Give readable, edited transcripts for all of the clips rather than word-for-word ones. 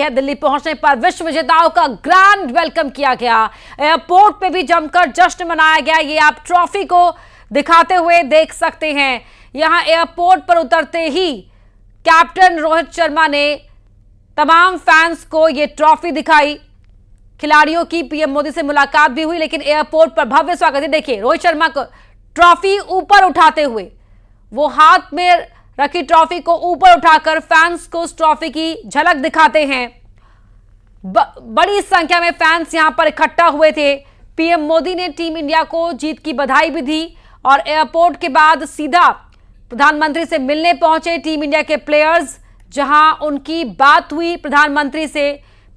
दिल्ली पहुंचने पर विश्व विजेताओं का ग्रैंड वेलकम किया गया। एयरपोर्ट पे भी जमकर जश्न मनाया गया। ये आप ट्रॉफी को दिखाते हुए देख सकते हैं। यहां एयरपोर्ट पर उतरते ही कैप्टन रोहित शर्मा ने तमाम फैंस को ये ट्रॉफी दिखाई। खिलाड़ियों की पीएम मोदी से मुलाकात भी हुई, लेकिन एयरपोर्ट पर भव्य स्वागत है। देखिए रोहित शर्मा को ट्रॉफी ऊपर उठाते हुए, वो हाथ में रखी ट्रॉफी को ऊपर उठाकर फैंस को उस ट्रॉफी की झलक दिखाते हैं। बड़ी संख्या में फैंस यहां पर इकट्ठा हुए थे। पीएम मोदी ने टीम इंडिया को जीत की बधाई भी दी और एयरपोर्ट के बाद सीधा प्रधानमंत्री से मिलने पहुंचे टीम इंडिया के प्लेयर्स। जहां उनकी बात हुई प्रधानमंत्री से,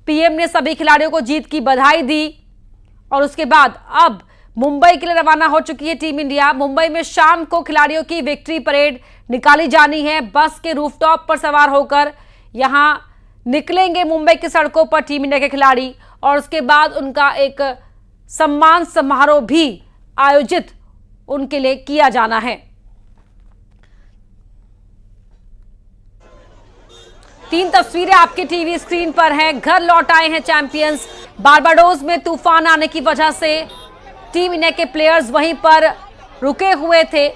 पीएम ने सभी खिलाड़ियों को जीत की बधाई दी और उसके बाद अब मुंबई के लिए रवाना हो चुकी है टीम इंडिया। मुंबई में शाम को खिलाड़ियों की विक्ट्री परेड निकाली जानी है। बस के रूफटॉप पर सवार होकर यहां निकलेंगे मुंबई की सड़कों पर टीम इंडिया के खिलाड़ी और उसके बाद उनका एक सम्मान समारोह भी आयोजित उनके लिए किया जाना है। 3 तस्वीरें आपके टीवी स्क्रीन पर हैं। घर लौट आए हैं चैंपियंस। बारबाडोस में तूफान आने की वजह से टीम इंडिया के प्लेयर्स वहीं पर रुके हुए थे,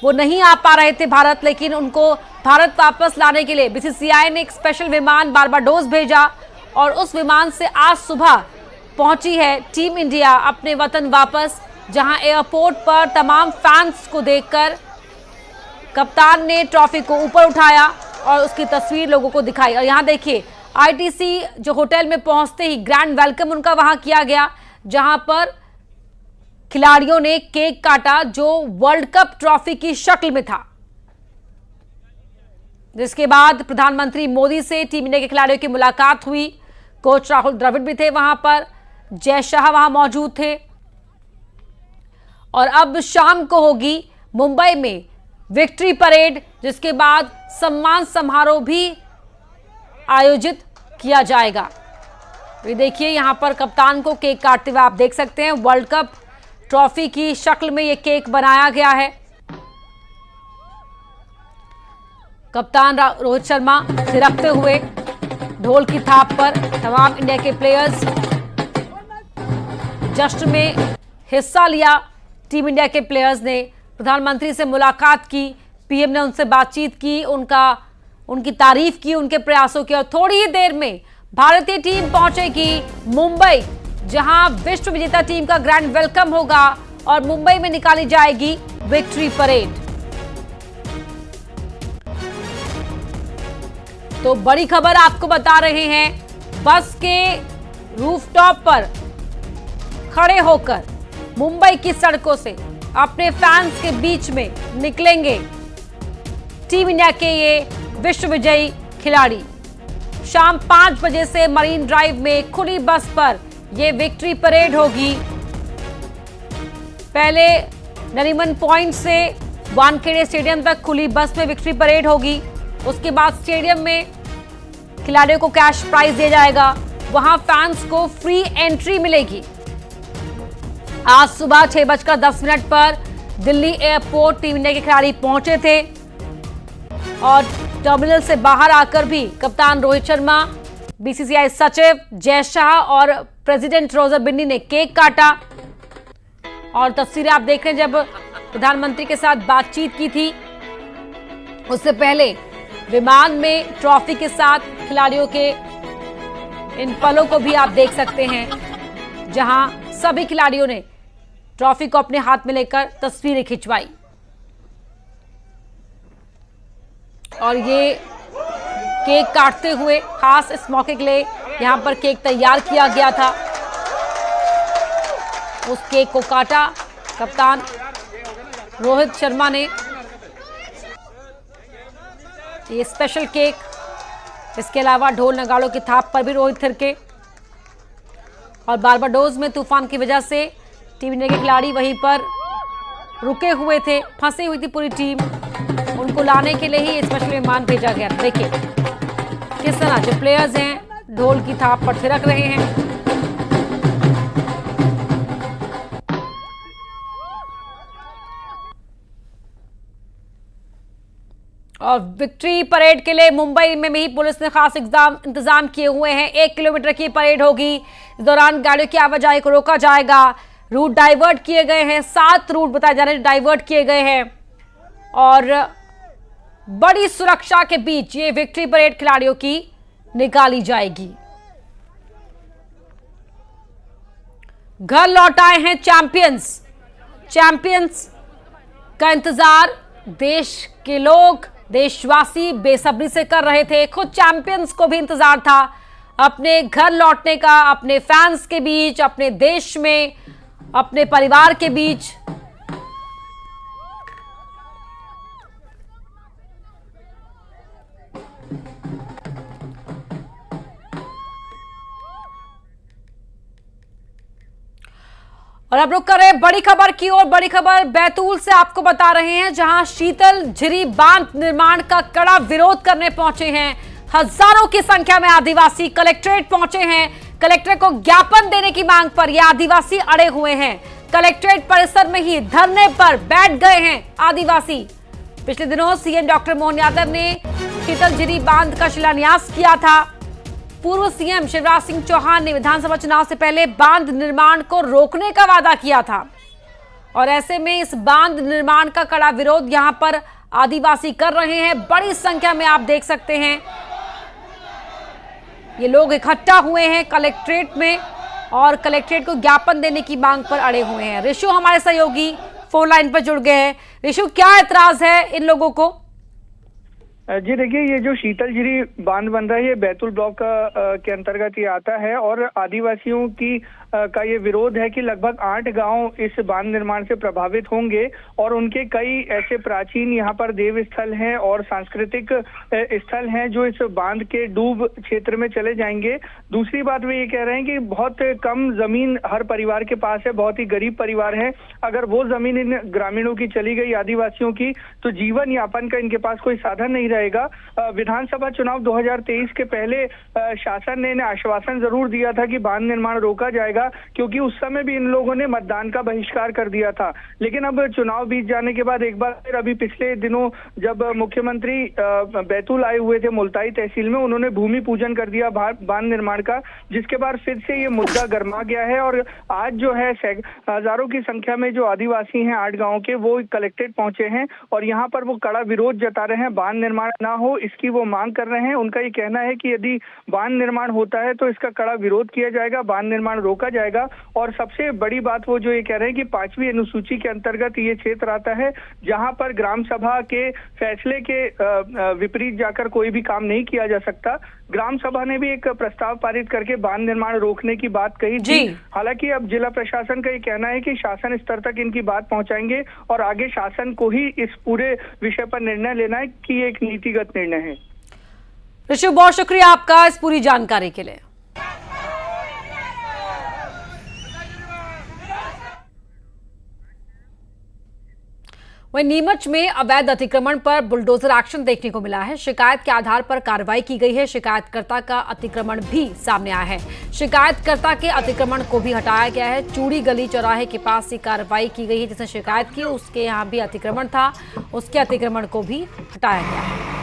वो नहीं आ पा रहे थे भारत, लेकिन उनको भारत वापस लाने के लिए बीसीसीआई ने एक स्पेशल विमान बारबाडोस भेजा और उस विमान से आज सुबह पहुंची है टीम इंडिया अपने वतन वापस। जहां एयरपोर्ट पर तमाम फैंस को देखकर कप्तान ने ट्रॉफी को ऊपर उठाया और उसकी तस्वीर लोगों को दिखाई। और यहाँ देखिए आईटीसी जो होटल में पहुंचते ही ग्रैंड वेलकम उनका वहां किया गया, जहां पर खिलाड़ियों ने केक काटा जो वर्ल्ड कप ट्रॉफी की शक्ल में था। जिसके बाद प्रधानमंत्री मोदी से टीम इंडिया के खिलाड़ियों की मुलाकात हुई। कोच राहुल द्रविड़ भी थे वहां पर, जय शाह वहां मौजूद थे और अब शाम को होगी मुंबई में विक्ट्री परेड, जिसके बाद सम्मान समारोह भी आयोजित किया जाएगा। ये देखिए यहां पर कप्तान को केक काटते हुए आप देख सकते हैं। वर्ल्ड कप ट्रॉफी की शक्ल में ये केक बनाया गया है। कप्तान रोहित शर्मा थिरकते हुए ढोल की थाप पर तमाम इंडिया के प्लेयर्स जश्न में हिस्सा लिया। टीम इंडिया के प्लेयर्स ने प्रधानमंत्री से मुलाकात की, पीएम ने उनसे बातचीत की, उनकी तारीफ की, उनके प्रयासों की। और थोड़ी ही देर में भारतीय टीम पहुंचेगी मुंबई, जहां विश्व विजेता टीम का ग्रैंड वेलकम होगा और मुंबई में निकाली जाएगी विक्ट्री परेड। तो बड़ी खबर आपको बता रहे हैं, बस के रूफटॉप पर खड़े होकर मुंबई की सड़कों से अपने फैंस के बीच में निकलेंगे टीम इंडिया के ये विश्व विजयी खिलाड़ी। शाम 5 बजे से मरीन ड्राइव में खुली बस पर ये विक्ट्री परेड होगी। पहले नरीमन पॉइंट से वानखेड़े स्टेडियम तक खुली बस में विक्ट्री परेड होगी। उसके बाद स्टेडियम में खिलाड़ियों को कैश प्राइज दिया जाएगा, वहां फैंस को फ्री एंट्री मिलेगी। आज सुबह 6:10 पर दिल्ली एयरपोर्ट टीम इंडिया के खिलाड़ी पहुंचे थे और टर्मिनल से बाहर आकर भी कप्तान रोहित शर्मा, बीसीसीआई सचिव जय शाह और प्रेसिडेंट रोजर बिन्नी ने केक काटा। और तस्वीरें आप देख रहे हैं, जब प्रधानमंत्री के साथ बातचीत की थी उससे पहले विमान में ट्रॉफी के साथ खिलाड़ियों के इन पलों को भी आप देख सकते हैं, जहां सभी खिलाड़ियों ने ट्रॉफी को अपने हाथ में लेकर तस्वीरें खिंचवाई। और ये केक काटते हुए खास इस मौके के लिए यहां पर केक तैयार किया गया था, उस केक को काटा कप्तान रोहित शर्मा ने। ये स्पेशल केक, इसके अलावा ढोल नगाड़ों की थाप पर भी रोहित थिरके। और बारबाडोस में तूफान की वजह से टीम इंडिया के खिलाड़ी वहीं पर रुके हुए थे, फंसी हुई थी पूरी टीम। उनको लाने के लिए ही स्पेशल विमान भेजा गया। देखिए किस तरह जो प्लेयर्स हैं ढोल की थाप पर थिरक रहे हैं। और विक्ट्री परेड के लिए मुंबई में भी पुलिस ने खास इंतजाम किए हुए हैं। 1 किलोमीटर की परेड होगी। इस दौरान गाड़ियों की आवाजाही को रोका जाएगा। रूट डाइवर्ट किए गए हैं। 7 रूट बताए जा रहे हैं डाइवर्ट किए गए हैं और बड़ी सुरक्षा के बीच ये विक्ट्री परेड खिलाड़ियों की निकाली जाएगी। घर लौट आए हैं चैंपियंस का इंतजार देश के लोग, देशवासी बेसब्री से कर रहे थे। खुद चैंपियंस को भी इंतजार था अपने घर लौटने का, अपने फैंस के बीच, अपने देश में, अपने परिवार के बीच। और अब रुक कर रहे बड़ी खबर की ओर। बड़ी खबर बैतूल से आपको बता रहे हैं, जहां शीतल झिरी बांध निर्माण का कड़ा विरोध करने पहुंचे हैं हजारों की संख्या में आदिवासी। कलेक्ट्रेट पहुंचे हैं। कलेक्टर को ज्ञापन देने की मांग पर ये आदिवासी अड़े हुए हैं। कलेक्ट्रेट परिसर में ही धरने पर बैठ गए हैं आदिवासी। पिछले दिनों सीएम डॉक्टर मोहन यादव ने शीतल झिरी बांध का शिलान्यास किया था। पूर्व सीएम शिवराज सिंह चौहान ने विधानसभा चुनाव से पहले बांध निर्माण को रोकने का वादा किया था और ऐसे में इस बांध निर्माण का कड़ा विरोध यहां पर आदिवासी कर रहे हैं। बड़ी संख्या में आप देख सकते हैं ये लोग इकट्ठा हुए हैं कलेक्ट्रेट में और कलेक्ट्रेट को ज्ञापन देने की मांग पर अड़े हुए हैं। ऋषु हमारे सहयोगी फोन लाइन पर जुड़ गए हैं। ऋषु, क्या एतराज है इन लोगों को? जी देखिए, ये जो शीतल झिरी बांध बन रहा है ये बैतूल ब्लॉक के अंतर्गत ये आता है और आदिवासियों की का ये विरोध है कि लगभग 8 गांव इस बांध निर्माण से प्रभावित होंगे और उनके कई ऐसे प्राचीन यहाँ पर देव स्थल हैं और सांस्कृतिक स्थल हैं जो इस बांध के डूब क्षेत्र में चले जाएंगे। दूसरी बात वे ये कह रहे हैं कि बहुत कम जमीन हर परिवार के पास है, बहुत ही गरीब परिवार है। अगर वो जमीन इन ग्रामीणों की चली गई, आदिवासियों की, तो जीवन यापन का इनके पास कोई साधन नहीं रहेगा। विधानसभा चुनाव 2023 के पहले शासन ने आश्वासन जरूर दिया था कि बांध निर्माण रोका जाएगा, क्योंकि उस समय भी इन लोगों ने मतदान का बहिष्कार कर दिया था। लेकिन अब चुनाव बीत जाने के बाद एक बार फिर अभी पिछले दिनों जब मुख्यमंत्री बैतूल आए हुए थे मुल्ताई तहसील में, उन्होंने भूमि पूजन कर दिया बांध निर्माण का, जिसके बाद फिर से ये मुद्दा गर्मा गया है और आज जो है हजारों की संख्या में जो आदिवासी हैं 8 गाँव के, वो कलेक्ट्रेट पहुंचे हैं और यहाँ पर वो कड़ा विरोध जता रहे हैं। बांध निर्माण ना हो इसकी वो मांग कर रहे हैं। उनका ये कहना है कि यदि बांध निर्माण होता है तो इसका कड़ा विरोध किया जाएगा, बांध निर्माण रोका जाएगा। और सबसे बड़ी बात वो जो ये कह रहे हैं कि 5वीं अनुसूची के अंतर्गत ये क्षेत्र आता है जहां पर ग्राम सभा के फैसले के विपरीत जाकर कोई भी काम नहीं किया जा सकता। ग्राम सभा ने भी एक प्रस्ताव पारित करके बांध निर्माण रोकने की बात कही थी। हालांकि अब जिला प्रशासन का ये कहना है कि शासन स्तर तक इनकी बात पहुंचाएंगे और आगे शासन को ही इस पूरे विषय पर निर्णय लेना है कि एक नीतिगत निर्णय है। ऋषि, बहुत शुक्रिया आपका इस पूरी जानकारी के लिए। वहीं नीमच में अवैध अतिक्रमण पर बुलडोजर एक्शन देखने को मिला है। शिकायत के आधार पर कार्रवाई की गई है। शिकायतकर्ता का अतिक्रमण भी सामने आया है। शिकायतकर्ता के अतिक्रमण को भी हटाया गया है। चूड़ी गली चौराहे के पास ही कार्रवाई की गई है। जिसने शिकायत की उसके यहाँ भी अतिक्रमण था, उसके अतिक्रमण को भी हटाया गया है।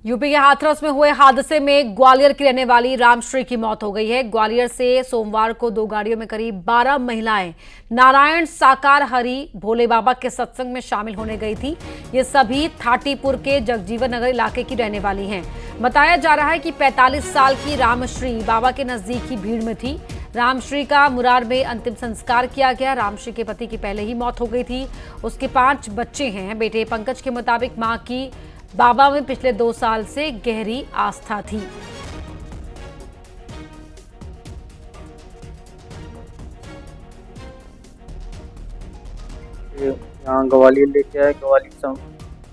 यूपी के हाथरस में हुए हादसे में ग्वालियर की रहने वाली रामश्री की मौत हो गई है। ग्वालियर से सोमवार को 2 गाड़ियों में करीब 12 महिलाएं नारायण साकार हरि भोले बाबा के सत्संग में शामिल होने गई थी। ये सभी थाटीपुर के जगजीवन नगर इलाके की रहने वाली हैं। बताया जा रहा है कि 45 साल की रामश्री बाबा के नजदीक ही भीड़ में थी। रामश्री का मुरार में अंतिम संस्कार किया गया। रामश्री के पति की पहले ही मौत हो गई थी। उसके 5 बच्चे हैं। बेटे पंकज के मुताबिक मां की बाबा में पिछले 2 साल से गहरी आस्था थी। यहाँ ग्वालियर लेके आए, ग्वालियर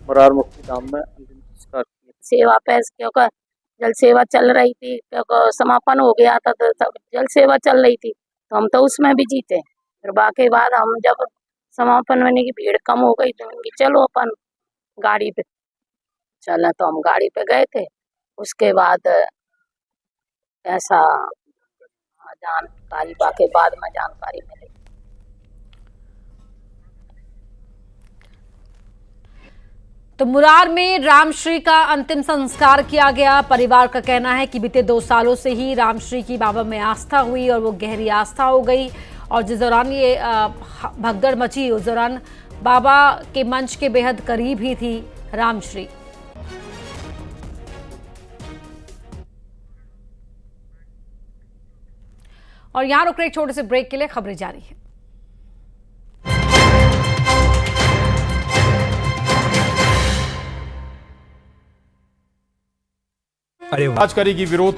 मुरार मुक्ति धाम में अंतिम संस्कार किया। सेवा पैस क्योंकि जल सेवा चल रही थी, समापन हो गया था तो सब जल सेवा चल रही थी, तो हम तो उसमें भी जीते। फिर बाकी बाद हम जब समापन होने की भीड़ कम हो गई तो उनकी चलो अपन गाड़ी पे चला, तो हम गाड़ी पे गए थे। उसके बाद ऐसा जानकारी बाकी बाद में जानकारी मिली। तो मुरार में रामश्री का अंतिम संस्कार किया गया। परिवार का कहना है कि बीते 2 सालों से ही रामश्री की बाबा में आस्था हुई और वो गहरी आस्था हो गई, और जिस दौरान ये भगदड़ मची उस दौरान बाबा के मंच के बेहद करीब ही थी रामश्री। और यहां रुक रहे एक छोटे से ब्रेक के लिए, खबरें जारी है। आज करेगी विरोध।